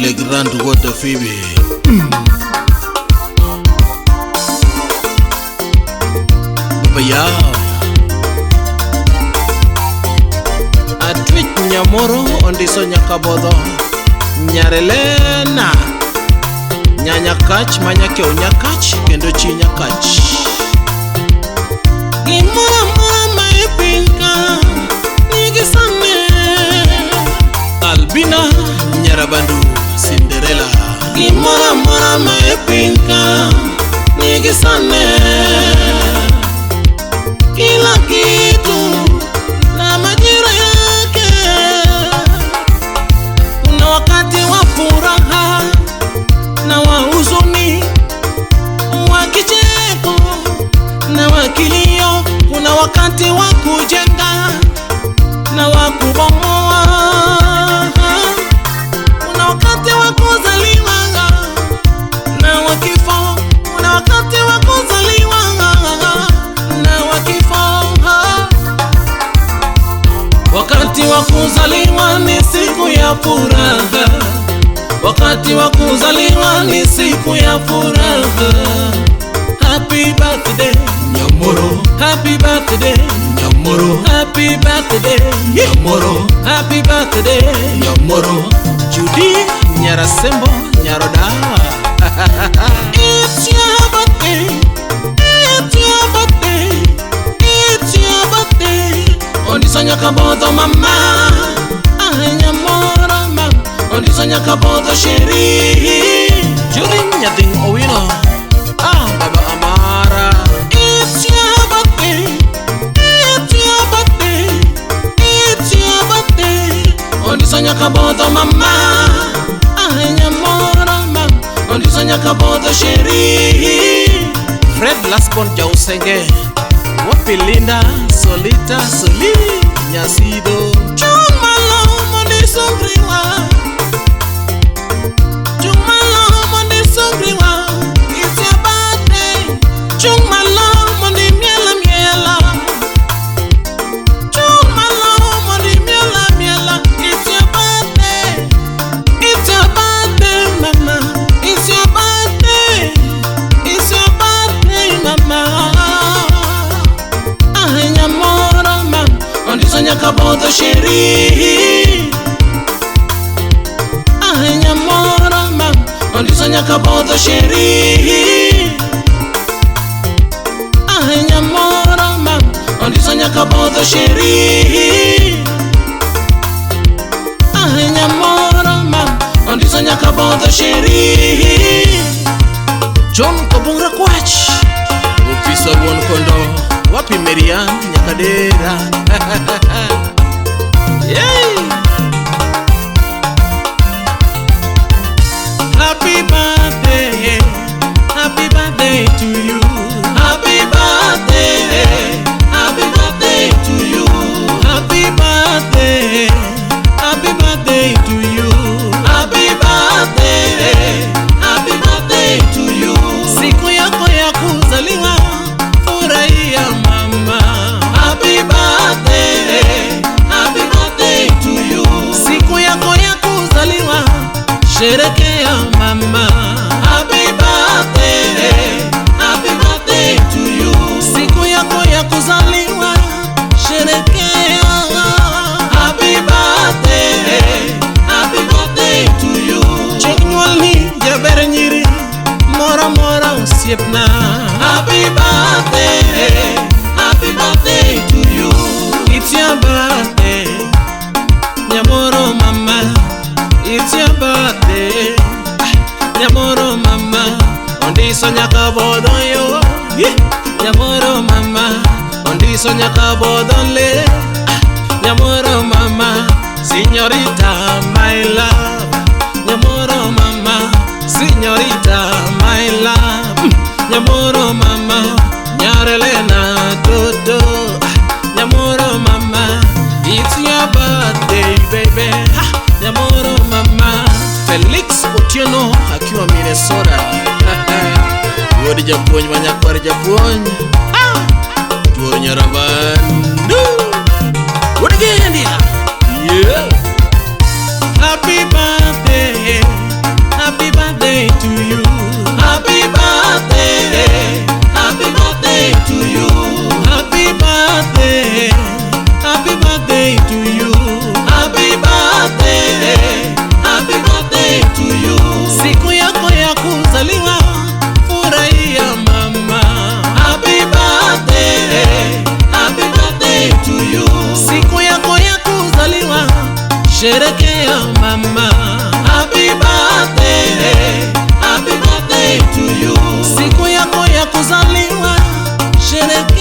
Le Grand Water Phoebe. Bayao Atwich nyamoro ondiso nyakabodho Nyarelena Nyanyakach manyakeo nyakach kendo chi nyakach Gimora mama epinka Nigisame Albina Nyarabandu Cinderella Gimora mama epinka Nigisame Kila kitu na majira yake. Kuna wakati wa furaha na wa huzuni, wa kicheko na wa kilio. Kuna wakati wa kujenga na wa kubomoa. Kuna wakati wa kuzaliwa na wa kifo. Kuna wakati wa kuzaliwa na wa kifo. Wakati wa kuzaliwa ni siku ya furaha. Wakati wa kuzaliwa ni siku ya furaha. Happy birthday Nyamoro, happy birthday Nyamoro, happy birthday Nyamoro, happy birthday Nyamoro. Judy Nyarasembo Nyarodawa. It's your birthday, it's your birthday, it's your birthday. Ondiso nyakabodho mama, Nyamoro mama. Ondiso nyakabodho sheri, Judy Nyathing Owino, Baba Amara. It's your birthday, it's your birthday, it's your birthday. Ondiso nyakabodho mama, Nyamoro mama. Ondiso nyakabodho sheri. Fred Lasbon Jausenge, Wapi Linda Solita Soli Nyasido. Chumalo Mondiso Griwa, Chumalo Mondiso Griwa. It's your birthday. Chumalo Mondi Miela Miela, Chumalo Mondi Miela Miela. It's your birthday, it's your birthday mama. It's your birthday, it's your birthday mama. Nyamoro mama, ondiso nyakabodho sheri. Nyamoro mama, ondiso nyakabodho sheri. Nyamoro mama, ondiso nyakabodho sheri. Nyamoro mama, ondiso nyakabodho sheri. John Kobungra Kwach, Ofisa Won Kondo. Wapi Marian Nyakadera. Yay! Happy birthday, happy birthday to you. Happy birthday, happy birthday to you. Happy birthday, happy birthday to you. Happy birthday, happy birthday to you. Siku yako ya kuzaliwa, furahia mama. Happy birthday, happy birthday to you. Siku yako ya kuzaliwa, sherekea mama. Happy birthday, happy birthday to you. Siku yako ya kuzaliwa, sherekea. Happy birthday, happy birthday to you. Cheknyualni jaber nyiri, mora mora usiepna. Happy birthday, happy birthday to you. It's your birthday, Nyamoro mama. It's your birthday, Nyamoro mama. Ondiso nyakabodho yo, Nyamoro mama. Ondiso nyakabodho le, Nyamoro mama. Signorita my love, Nyamoro mama. Signorita my love, Nyamoro mama. Nyarelena Dodo, Nyamoro mama. It's your birthday baby, Nyamoro mama. Felix Otieno akiwa Minnesota. Wodi japuonj manyakwar japuonj. Tuo Nyarabandu. Wodi gendia. Yeah. Happy birthday, sherekea mama. Happy birthday, happy birthday to you. Siku yako ya kuzaliwa, sherekea